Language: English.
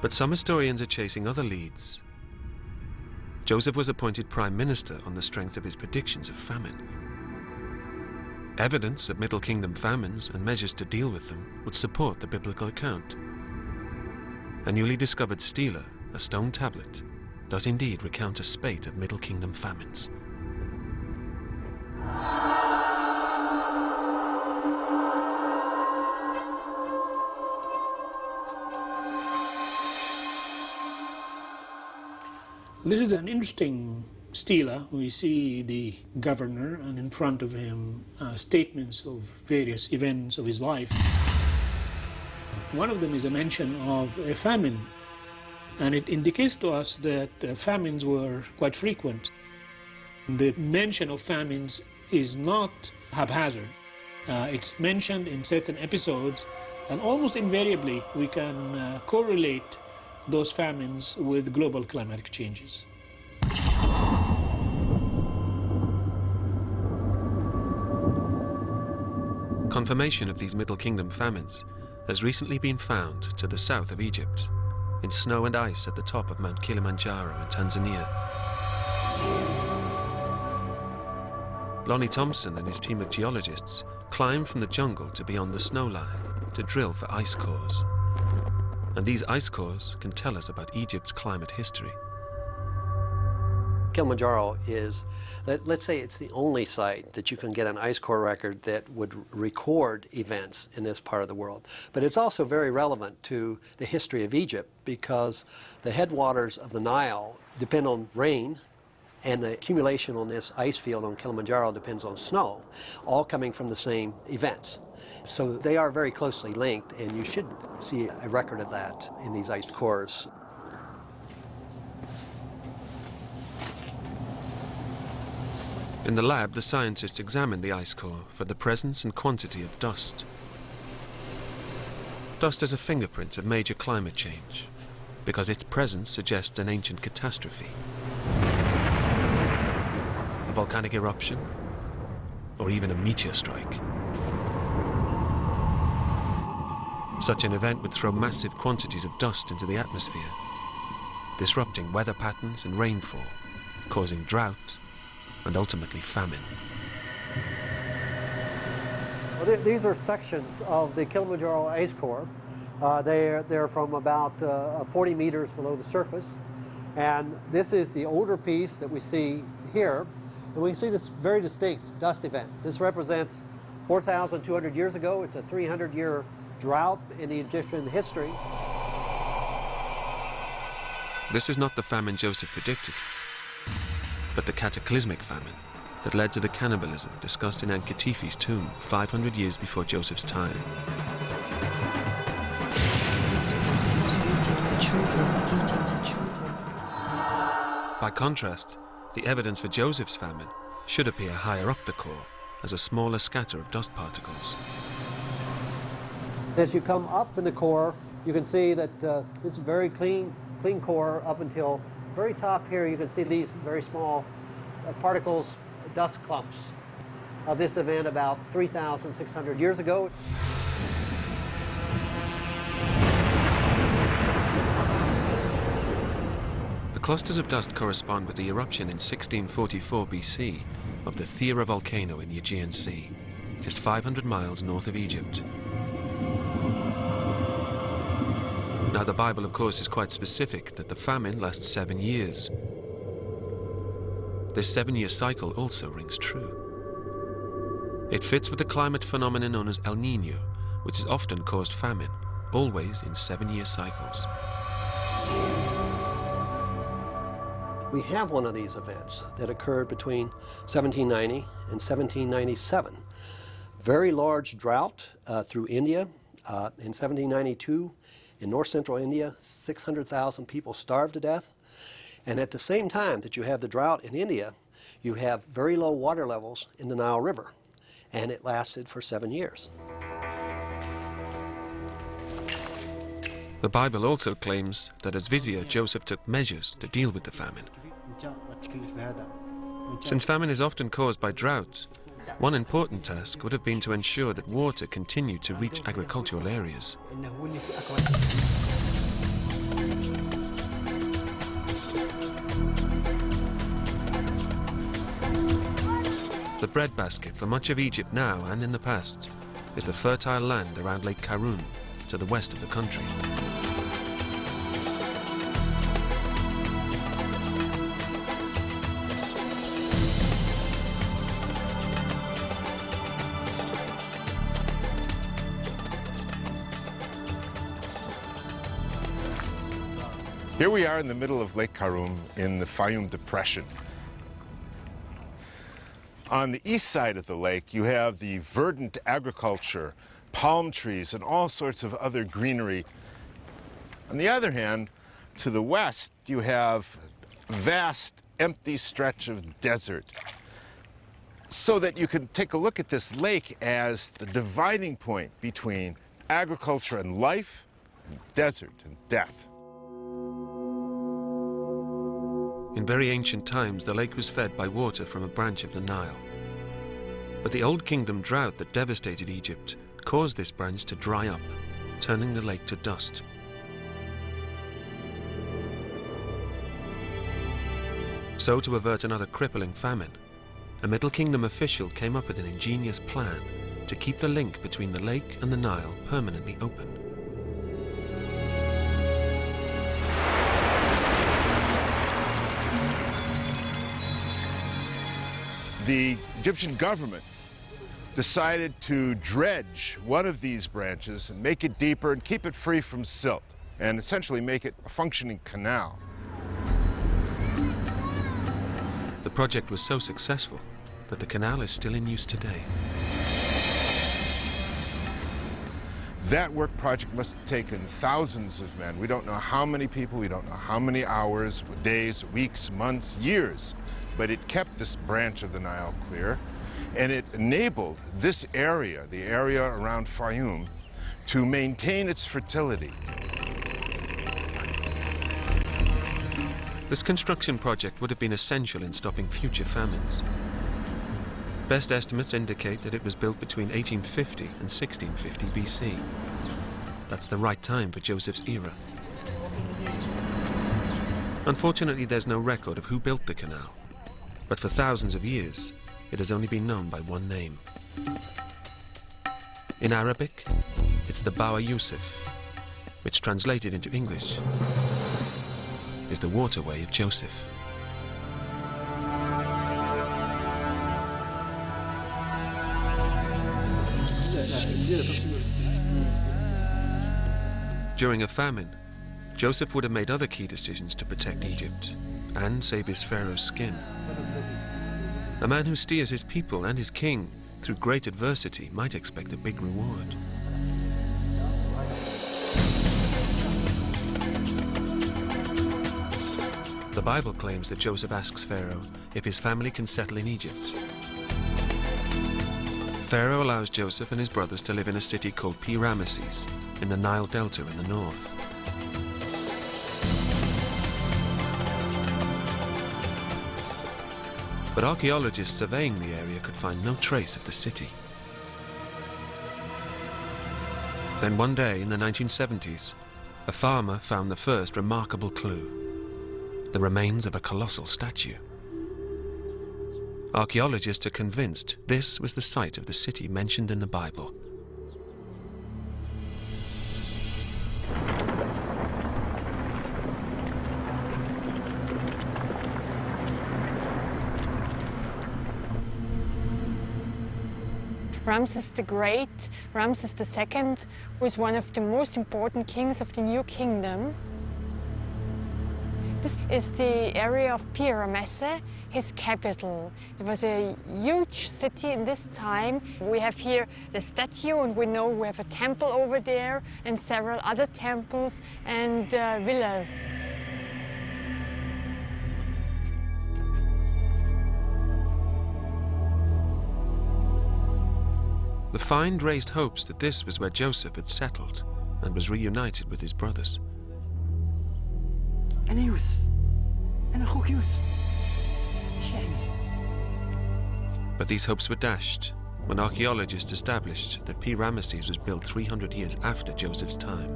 But some historians are chasing other leads. Joseph was appointed prime minister on the strength of his predictions of famine. Evidence of Middle Kingdom famines and measures to deal with them would support the biblical account. A newly discovered stela, a stone tablet, does indeed recount a spate of Middle Kingdom famines. This is an interesting stela. We see the governor, and in front of him statements of various events of his life. One of them is a mention of a famine, and it indicates to us that famines were quite frequent. The mention of famines is not haphazard. It's mentioned in certain episodes, and almost invariably we can correlate those famines with global climatic changes. Confirmation of these Middle Kingdom famines has recently been found to the south of Egypt, in snow and ice at the top of Mount Kilimanjaro in Tanzania. Lonnie Thompson and his team of geologists climbed from the jungle to beyond the snow line to drill for ice cores. And these ice cores can tell us about Egypt's climate history. Kilimanjaro is, let's say it's the only site that you can get an ice core record that would record events in this part of the world. But it's also very relevant to the history of Egypt because the headwaters of the Nile depend on rain, and the accumulation on this ice field on Kilimanjaro depends on snow, all coming from the same events. So they are very closely linked, and you should see a record of that in these ice cores. In the lab, the scientists examined the ice core for the presence and quantity of dust. Dust is a fingerprint of major climate change because its presence suggests an ancient catastrophe. A volcanic eruption, or even a meteor strike. Such an event would throw massive quantities of dust into the atmosphere, disrupting weather patterns and rainfall, causing drought and ultimately famine. Well, these are sections of the Kilimanjaro ice core. They're from about 40 meters below the surface. And this is the older piece that we see here. And we see this very distinct dust event. This represents 4,200 years ago. It's a 300-year drought in the Egyptian history. This is not the famine Joseph predicted, but the cataclysmic famine that led to the cannibalism discussed in Ankh-Khetiphi's tomb 500 years before Joseph's time. By contrast, the evidence for Joseph's famine should appear higher up the core as a smaller scatter of dust particles. As you come up in the core, you can see that it's a very clean core up until very top here. You can see these very small particles, dust clumps of this event about 3,600 years ago. The clusters of dust correspond with the eruption in 1644 BC of the Thera volcano in the Aegean Sea, just 500 miles north of Egypt. Now, the Bible, of course, is quite specific that the famine lasts 7 years. This 7-year cycle also rings true. It fits with the climate phenomenon known as El Niño, which has often caused famine, always in 7-year cycles. We have one of these events that occurred between 1790 and 1797. Very large drought through India. In 1792, in north-central India, 600,000 people starved to death. And at the same time that you have the drought in India, you have very low water levels in the Nile River. And it lasted for 7 years. The Bible also claims that as vizier, Joseph took measures to deal with the famine. Since famine is often caused by drought, one important task would have been to ensure that water continued to reach agricultural areas. The breadbasket for much of Egypt now and in the past is the fertile land around Lake Karun to the west of the country. Here we are in the middle of Lake Karun in the Fayum Depression. On the east side of the lake, you have the verdant agriculture, palm trees, and all sorts of other greenery. On the other hand, to the west, you have a vast, empty stretch of desert. So that you can take a look at this lake as the dividing point between agriculture and life, and desert and death. In very ancient times, the lake was fed by water from a branch of the Nile. But the Old Kingdom drought that devastated Egypt caused this branch to dry up, turning the lake to dust. So, to avert another crippling famine, a Middle Kingdom official came up with an ingenious plan to keep the link between the lake and the Nile permanently open. The Egyptian government decided to dredge one of these branches and make it deeper and keep it free from silt, and essentially make it a functioning canal. The project was so successful that the canal is still in use today. That work project must have taken thousands of men. We don't know how many people, we don't know how many hours, days, weeks, months, years, but it kept this branch of the Nile clear, and it enabled this area, the area around Fayum, to maintain its fertility. This construction project would have been essential in stopping future famines. Best estimates indicate that it was built between 1850 and 1650 BC. That's the right time for Joseph's era. Unfortunately, there's no record of who built the canal, but for thousands of years, it has only been known by one name. In Arabic, it's the Bawa Yusuf, which translated into English is the waterway of Joseph. During a famine, Joseph would have made other key decisions to protect Egypt and save his Pharaoh's skin. A man who steers his people and his king through great adversity might expect a big reward. The Bible claims that Joseph asks Pharaoh if his family can settle in Egypt. Pharaoh allows Joseph and his brothers to live in a city called Pt4 in the Nile Delta in the north. But archaeologists surveying the area could find no trace of the city. Then one day in the 1970s, a farmer found the first remarkable clue: the remains of a colossal statue. Archaeologists are convinced this was the site of the city mentioned in the Bible. Ramses the Great, Ramses II, was one of the most important kings of the New Kingdom. This is the area of Pt4, his capital. It was a huge city in this time. We have here the statue, and we know we have a temple over there and several other temples and villas. The find raised hopes that this was where Joseph had settled and was reunited with his brothers. But these hopes were dashed when archaeologists established that Pt4 was built 300 years after Joseph's time.